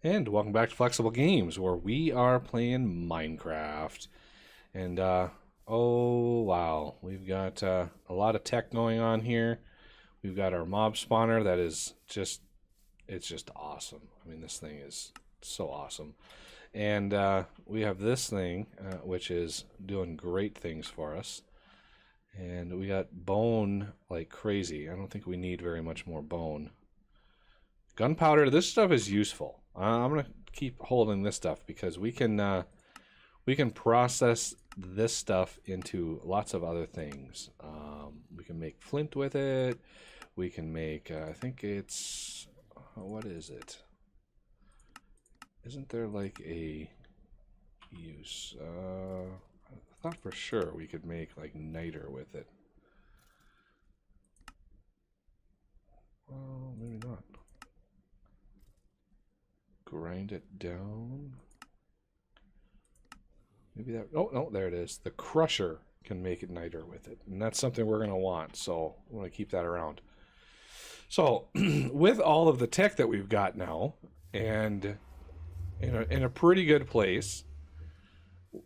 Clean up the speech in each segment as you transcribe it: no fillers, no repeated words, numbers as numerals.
And welcome back to Flexible Games, where we are playing Minecraft. And, oh wow, we've got a lot of tech going on here. We've got our mob spawner that is just, it's just awesome. I mean, this thing is so awesome. And we have this thing, which is doing great things for us. And we got bone like crazy. I don't think we need very much more bone. Gunpowder, this stuff is useful. I'm gonna keep holding this stuff because we can process this stuff into lots of other things. We can make flint with it. We can make I think it's what is it? Isn't there like a use? I thought for sure we could make like niter with it. Well, maybe not. Grind it down. Maybe that. Oh no, there it is. The crusher can make it niter with it, and that's something we're gonna want. So I want to keep that around. So with all of the tech that we've got now, and in a pretty good place,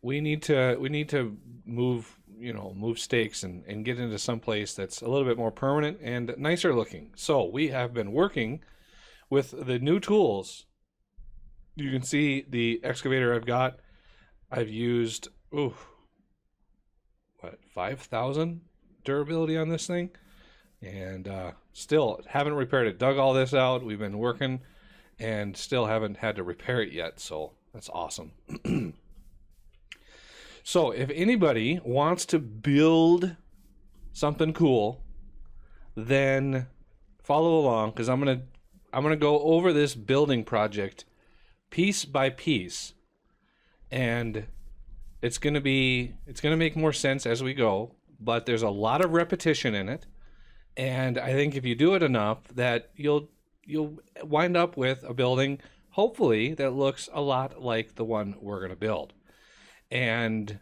we need to move move stakes and get into some place that's a little bit more permanent and nicer looking. So we have been working with the new tools. You can see the excavator I've got. I've used, what, 5,000 durability on this thing? And still haven't repaired it. Dug all this out. We've been working and still haven't had to repair it yet. So that's awesome. So if anybody wants to build something cool, then follow along, because I'm gonna go over this building project piece by piece, and it's gonna make more sense as we go, but there's a lot of repetition in it, and I think if you do it enough that you'll wind up with a building hopefully that looks a lot like the one we're gonna build. And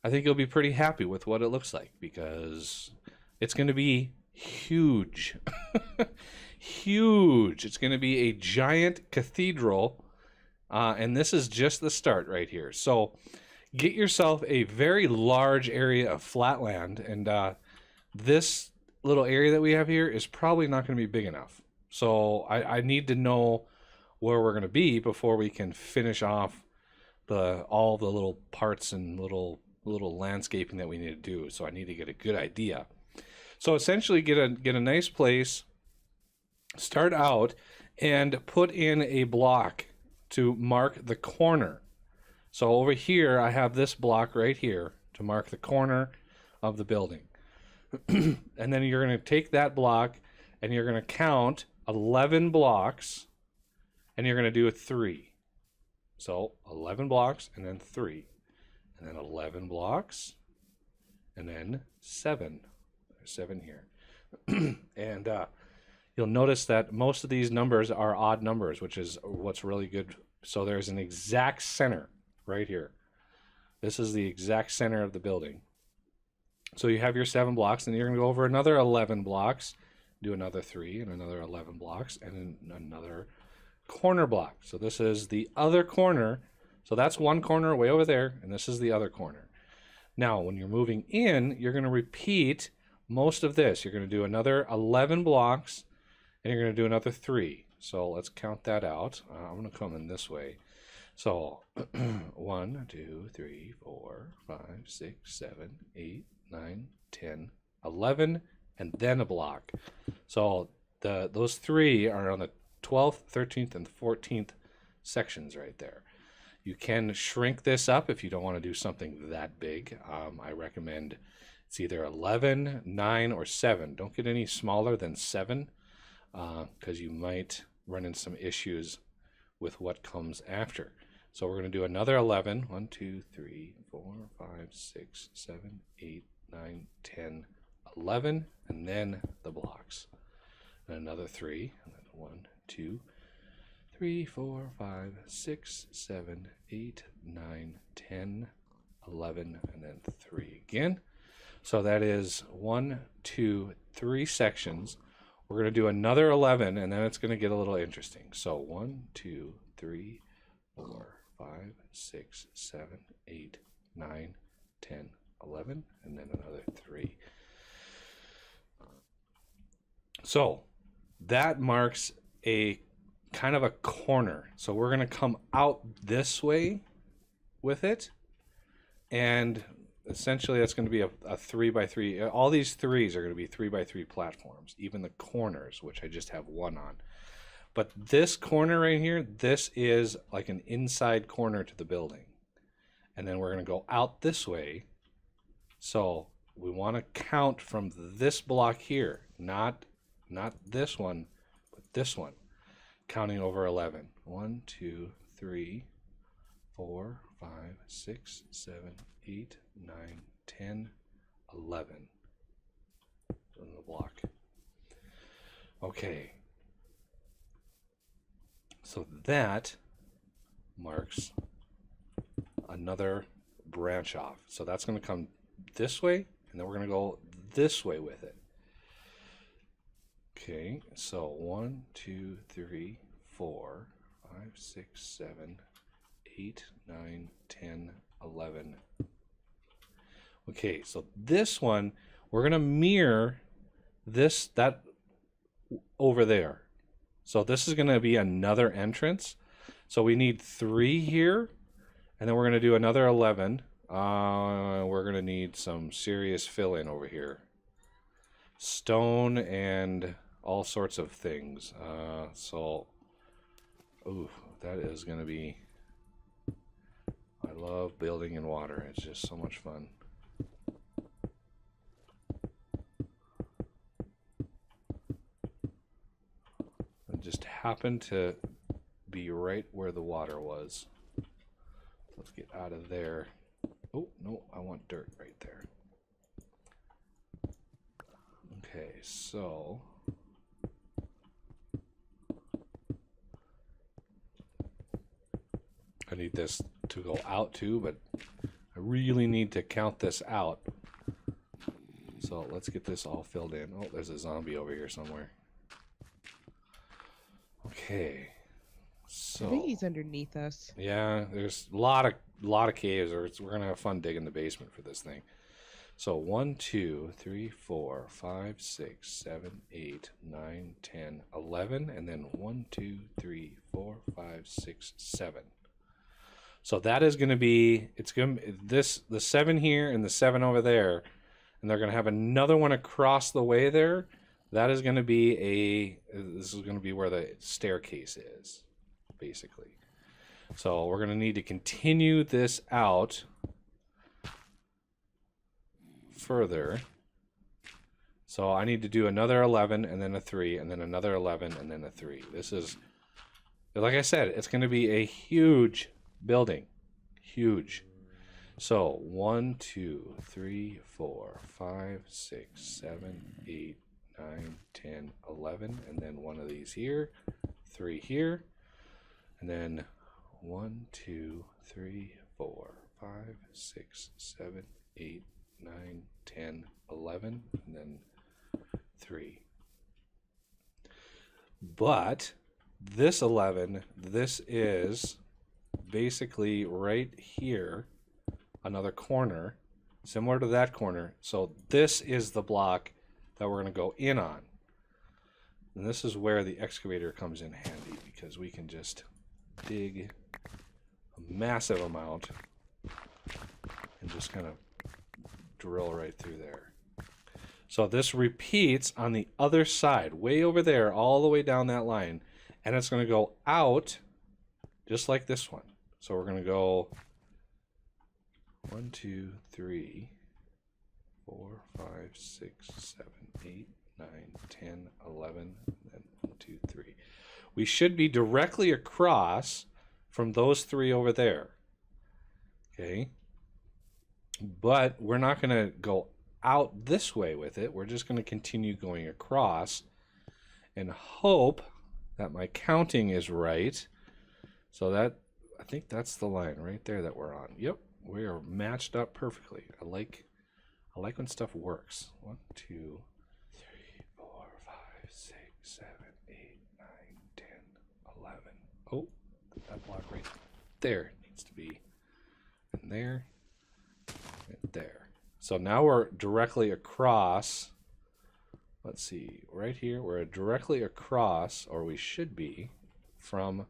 I think you'll be pretty happy with what it looks like, because it's gonna be huge. Huge. It's gonna be a giant cathedral. And this is just the start right here. So get yourself a very large area of flat land, and this little area that we have here is probably not going to be big enough. So I need to know where we're going to be before we can finish off all the little parts and little landscaping that we need to do. So I need to get a good idea. So essentially get a nice place, start out, and put in a block to mark the corner. So over here I have this block right here to mark the corner of the building. And then you're going to take that block and you're going to count 11 blocks, and you're going to do a 3. So 11 blocks and then 3, and then 11 blocks and then 7. There's 7 here. And you'll notice that most of these numbers are odd numbers, which is what's really good. So there's an exact center right here. This is the exact center of the building. So you have your 7 blocks, and you're going to go over another 11 blocks, do another 3, and another 11 blocks, and then another corner block. So this is the other corner. So that's one corner way over there, and this is the other corner. Now, when you're moving in, you're going to repeat most of this. You're going to do another 11 blocks, and you're going to do another 3. So let's count that out. I'm going to come in this way. So 1, 2, 3, 4, 5, 6, 7, 8, 9, 10, 11, and then a block. So those 3 are on the 12th, 13th, and 14th sections right there. You can shrink this up if you don't want to do something that big. I recommend it's either 11, 9, or 7. Don't get any smaller than 7. Because you might run into some issues with what comes after. So we're going to do another 11. 1, 2, 3, 4, 5, 6, 7, 8, 9, 10, 11, and then the blocks. And another 3. And then 1, 2, 3, 4, 5, 6, 7, 8, 9, 10, 11, and then 3 again. So that is 1, 2, 3 sections. We're going to do another 11, and then it's going to get a little interesting. So 1, 2, 3, 4, 5, 6, 7, 8, 9, 10, 11, and then another 3. So that marks a kind of a corner. So we're going to come out this way with it, and essentially that's going to be a 3x3. All these 3s are going to be 3x3 platforms, even the corners, which I just have 1 on. But this corner right here, this is like an inside corner to the building. And then we're going to go out this way. So we want to count from this block here, not this one, but this one, counting over 11. 1, 2, 3, 4, 5, 6, 7, 8, 9, 10, 11 in the block. Okay. So that marks another branch off. So that's going to come this way, and then we're going to go this way with it. Okay, so 1, 2, 3, 4, 5, 6, 7, 8, 9, 10, 11. Okay, so this one, we're going to mirror that over there. So this is going to be another entrance. So we need 3 here, and then we're going to do another 11. We're going to need some serious fill-in over here. Stone and all sorts of things. Ooh, that is going to be... I love building in water. It's just so much fun. Just happened to be right where the water was. Let's get out of there. Oh, no, I want dirt right there. Okay, so I need this to go out too, but I really need to count this out. So let's get this all filled in. Oh, there's a zombie over here somewhere. Okay, so I think he's underneath us. Yeah, there's a lot of caves. We're gonna have fun digging the basement for this thing. So 1, 2, 3, 4, 5, 6, 7, 8, 9, 10, 11, and then 1, 2, 3, 4, 5, 6, 7. So that is going to be, it's going to the 7 here and the 7 over there, and they're going to have another one across the way there. That is going to be this is going to be where the staircase is, basically. So we're going to need to continue this out further. So I need to do another 11 and then a 3 and then another 11 and then a 3. This is, like I said, it's going to be a huge building. Huge. So 1, 2, 3, 4, 5, 6, 7, 8, 9, 10, 11, and then one of these here, 3 here, and then 1, 2, 3, 4, 5, 6, 7, 8, 9, 10, 11, and then 3. But this 11, this is basically right here, another corner, similar to that corner. So this is the block that we're going to go in on. And this is where the excavator comes in handy, because we can just dig a massive amount and just kind of drill right through there. So this repeats on the other side, way over there, all the way down that line. And it's going to go out just like this one. So we're going to go 1, 2, 3, 4, 5, 6, 7, 8, 9, 10, 11, and then 1, 2, 3. We should be directly across from those 3 over there. Okay. But we're not going to go out this way with it. We're just going to continue going across and hope that my counting is right. So that, I think that's the line right there that we're on. Yep, we are matched up perfectly. I like when stuff works. 1, 2, 3, 4, 5, 6, 7, 8, 9, 10, 11. Oh, there. It needs to be in there and there. So now we're directly across. Let's see, right here, we're directly across, or we should be, from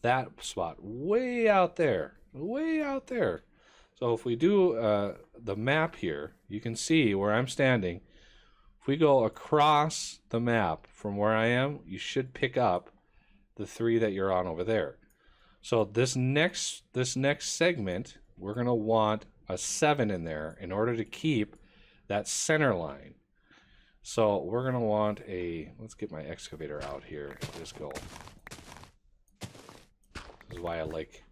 that spot way out there. Way out there. So if we do the map here, you can see where I'm standing. If we go across the map from where I am, you should pick up the 3 that you're on over there. So this next segment, we're going to want a 7 in there in order to keep that center line. So we're going to want a, let's get my excavator out here and just go. This is why I like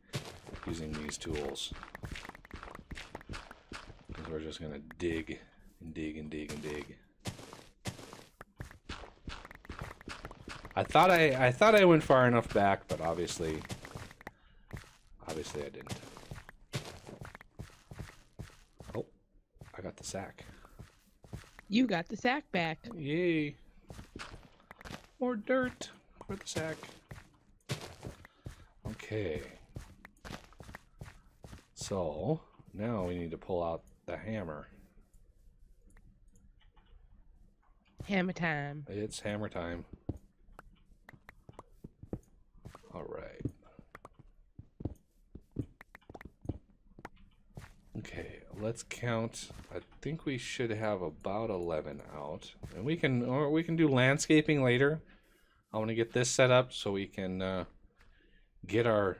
using these tools. Because we're just going to dig and dig and dig and dig. I thought I went far enough back, but obviously I didn't. Oh, I got the sack. You got the sack back. Yay. More dirt for the sack. Okay. So, now we need to pull out the hammer. Hammer time. It's hammer time. All right. Okay, let's count. I think we should have about 11 out, and we can do landscaping later. I want to get this set up so we can get our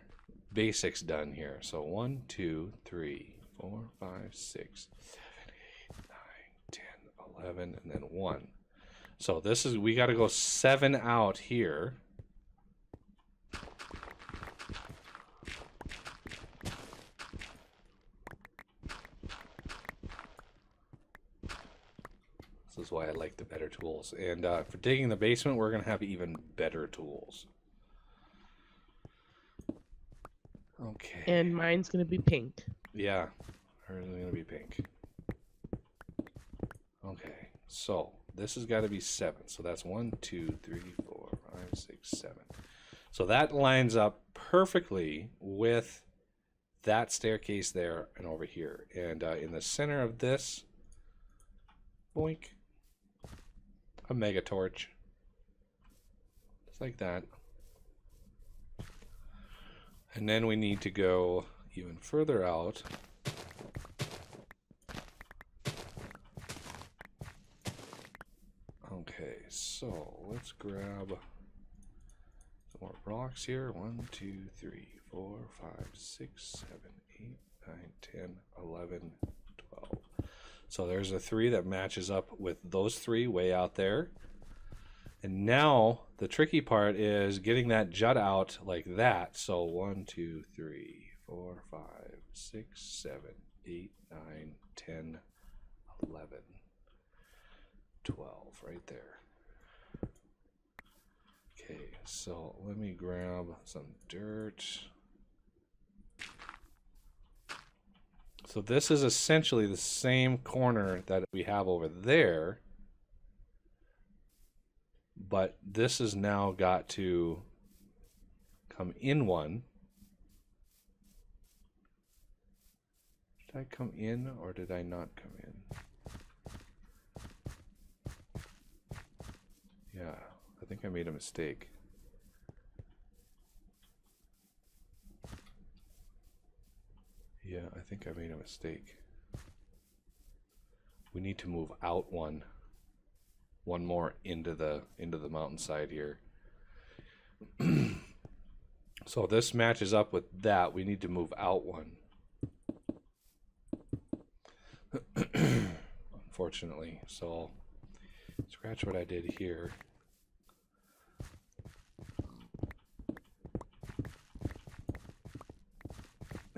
basics done here. So 1, 2, 3, 4, 5, 6, 7, 8, 9, 10, 11, and then 1. So this is, we got to go 7 out here. This is why I like the better tools. And for digging the basement, we're going to have even better tools. Okay. And mine's going to be pink. Yeah, hers is going to be pink. Okay, so this has got to be 7. So that's 1, 2, 3, 4, 5, 6, 7. So that lines up perfectly with that staircase there and over here. And in the center of this, boink, a mega torch. Just like that. And then we need to go even further out. Okay, so let's grab some more rocks here. 1, 2, 3, 4, 5, 6, 7, 8, 9, 10, 11, 12. So there's a 3 that matches up with those 3 way out there. And now the tricky part is getting that jut out like that. So 1, 2, 3, 4, 5, 6, 7, 8, 9, 10, 11, 12 right there. Okay, so let me grab some dirt. So this is essentially the same corner that we have over there, but this has now got to come in one. Did I come in or did I not come in? Yeah, I think I made a mistake. Yeah, I think I made a mistake. We need to move out one more into the mountainside here. So this matches up with that. We need to move out one. Unfortunately, so scratch what I did here.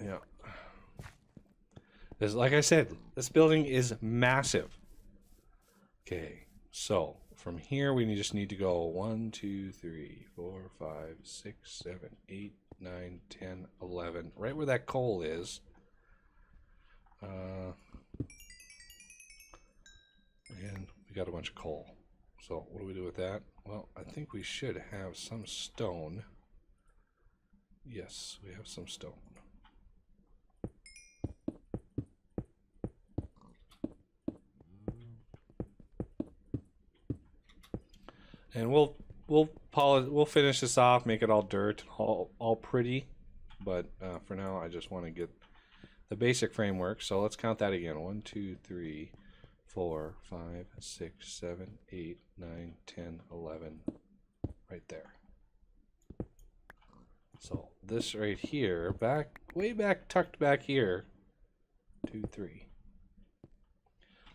Yeah. Like I said, this building is massive. Okay, so from here we just need to go 1, 2, 3, 4, 5, 6, 7, 8, 9, 10, 11, right where that coal is. And we got a bunch of coal. So what do we do with that? Well, I think we should have some stone Yes, we have some stone. And we'll finish this off, make it all dirt, all pretty. But for now, I just want to get the basic framework. So let's count that again. 1, 2, 3, 4, 5, 6, 7, 8, 9, 10, 11. Right there. So this right here, way back, tucked back here. 2, 3.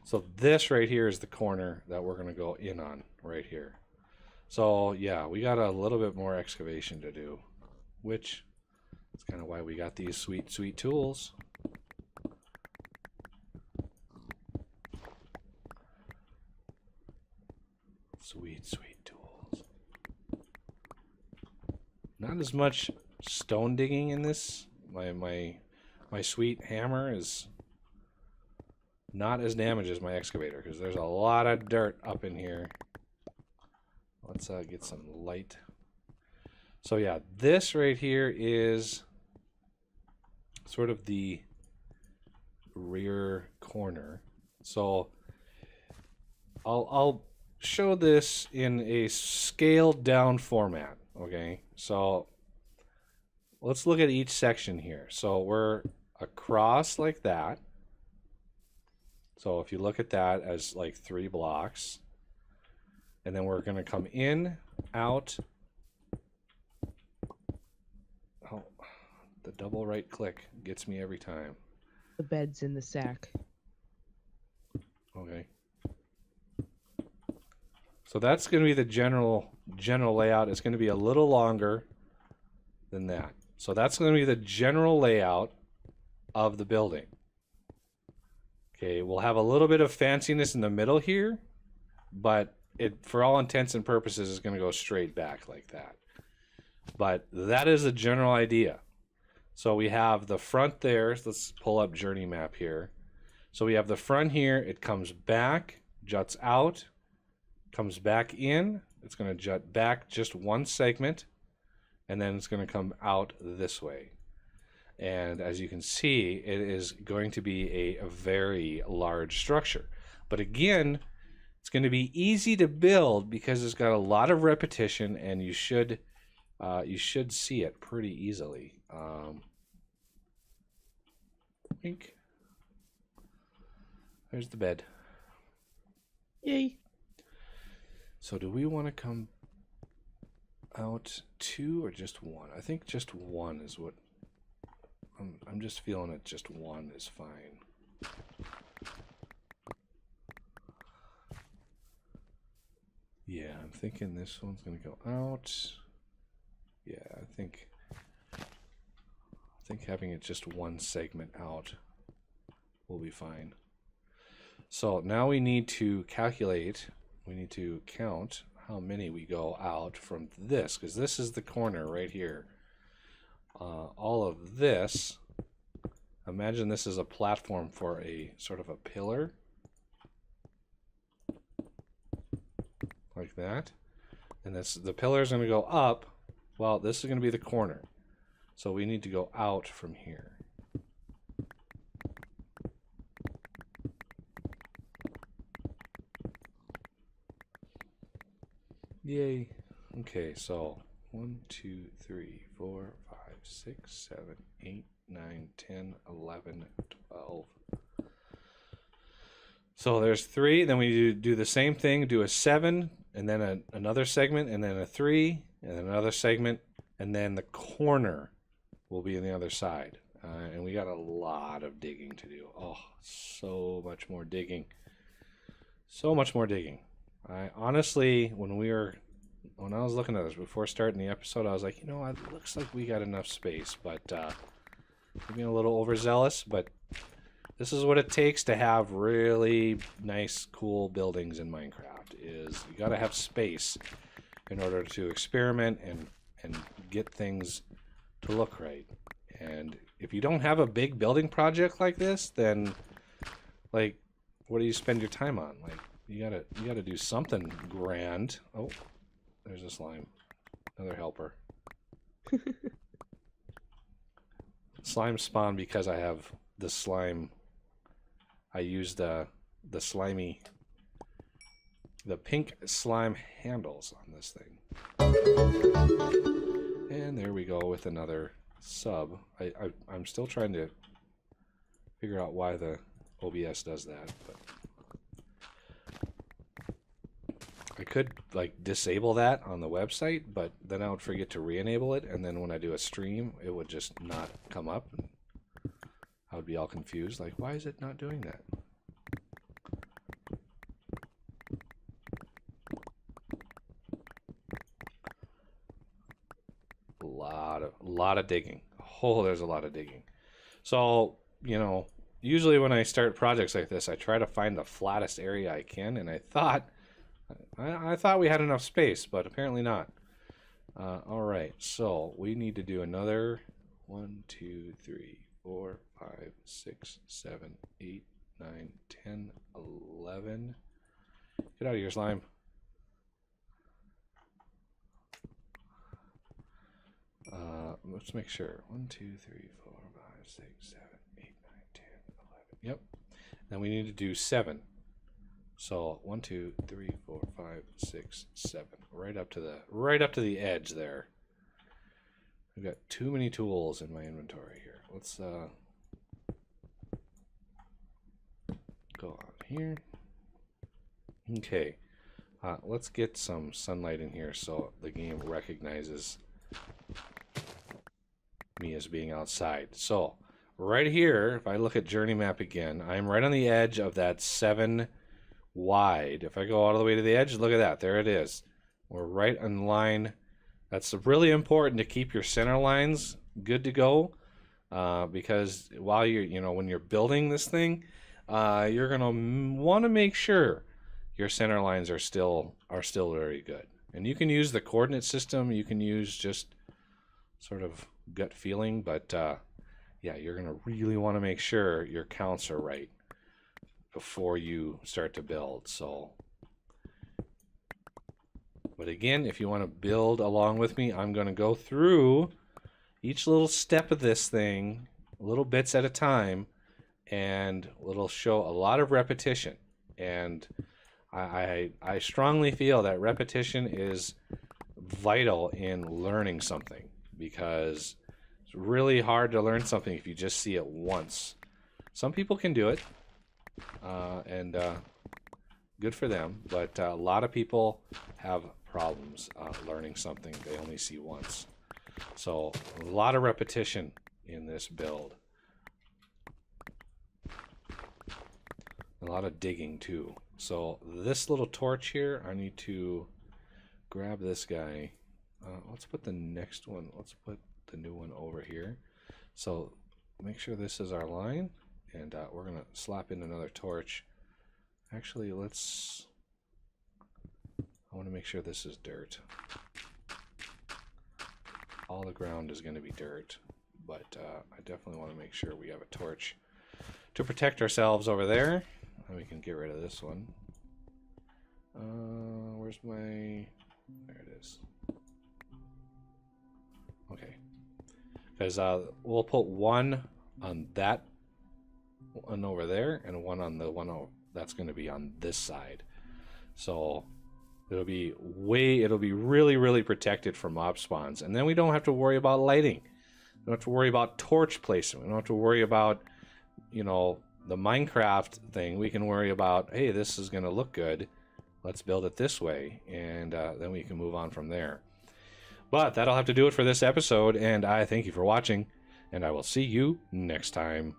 So this right here is the corner that we're going to go in on right here. So yeah, we got a little bit more excavation to do, which is kind of why we got these sweet, sweet tools. Sweet, sweet tools. Not as much stone digging in this. My sweet hammer is not as damaged as my excavator because there's a lot of dirt up in here. Let's get some light. So yeah, this right here is sort of the rear corner. So I'll show this in a scaled down format. Okay, so let's look at each section here. So we're across like that. So if you look at that as like 3 blocks. And then we're going to come in, out. Oh, the double right click gets me every time. The bed's in the sack. Okay. So that's going to be the general layout. It's going to be a little longer than that. So that's going to be the general layout of the building. Okay, we'll have a little bit of fanciness in the middle here, but it, for all intents and purposes, is going to go straight back like that. But that is the general idea. So we have the front there. Let's pull up journey map here. So we have the front here. It comes back, juts out, comes back in. It's going to jut back just one segment, and then it's going to come out this way. And as you can see, it is going to be a very large structure. But again, it's going to be easy to build because it's got a lot of repetition, and you should see it pretty easily. There's the bed. Yay! So do we want to come out 2 or just 1? I think just 1 is what I'm just feeling it. Just 1 is fine. Yeah, I'm thinking this one's going to go out. Yeah, I think having it just 1 segment out will be fine. So now we need to calculate, we need to count how many we go out from this, because this is the corner right here. All of this, imagine this is a platform for a sort of a pillar. Like that. And the pillar is going to go up. Well, this is going to be the corner. So we need to go out from here. Yay. Okay, so 1, 2, 3, 4, 5, 6, 7, 8, 9, 10, 11, 12. So there's 3, then we do the same thing, do a 7, and then another segment, and then a 3, and then another segment, and then the corner will be on the other side. And we got a lot of digging to do. Oh, so much more digging. So much more digging. I honestly, when I was looking at this before starting the episode, I was like, you know, it looks like we got enough space, but I'm being a little overzealous, but this is what it takes to have really nice, cool buildings in Minecraft, is you got to have space in order to experiment and get things to look right. And if you don't have a big building project like this, then, like, what do you spend your time on? Like, you gotta do something grand. Oh, there's a slime. Another helper. slime spawn because I have the slime. I used the pink slime handles on this thing. And there we go with another sub. I'm still trying to figure out why the OBS does that, but I could like disable that on the website, but then I would forget to re-enable it, and then when I do a stream, it would just not come up. I would be all confused, like, why is it not doing that? A lot of digging. Oh, there's a lot of digging. So, you know, usually when I start projects like this, I try to find the flattest area I can, and I thought we had enough space, but apparently not. All right, so we need to do another 1, 2, 3, 4, 5, 6, 7, 8, 9, 10, 11. Get out of here, slime. Let's make sure. 1, 2, 3, 4, 5, 6, 7, 8, 9, 10, 11. Yep. Then we need to do 7. So 1, 2, 3, 4, 5, 6, 7. Right up to the edge there. I've got too many tools in my inventory here. Let's go on here. Okay. Let's get some sunlight in here so the game recognizes me as being outside. So right here, if I look at journey map again, I'm right on the edge of that 7 wide. If I go all the way to the edge, look at that, there it is. We're right in line. That's really important to keep your center lines good to go, because while you're, when you're building this thing, you're gonna want to make sure your center lines are still very good. And you can use the coordinate system, you can use just sort of gut feeling, but yeah, you're gonna really want to make sure your counts are right before you start to build. So, but again, if you want to build along with me, I'm going to go through each little step of this thing, little bits at a time, and it'll show a lot of repetition. And I strongly feel that repetition is vital in learning something, because it's really hard to learn something if you just see it once. Some people can do it, and good for them, but a lot of people have problems learning something they only see once. So a lot of repetition in this build. A lot of digging too. So this little torch here, I need to grab this guy. Let's put the next one, let's put the new one over here. So make sure this is our line, and we're gonna slap in another torch. Actually, I want to make sure this is dirt. All the ground is going to be dirt, but I definitely want to make sure we have a torch to protect ourselves over there. And we can get rid of this one. Where's my... There it is. Okay. Because we'll put one on that one over there, and one on the one that's going to be on this side. So it'll be really, really protected from mob spawns. And then we don't have to worry about lighting. We don't have to worry about torch placement. We don't have to worry about, the Minecraft thing. We can worry about, hey, this is going to look good. Let's build it this way. And then we can move on from there. But that'll have to do it for this episode. And I thank you for watching. And I will see you next time.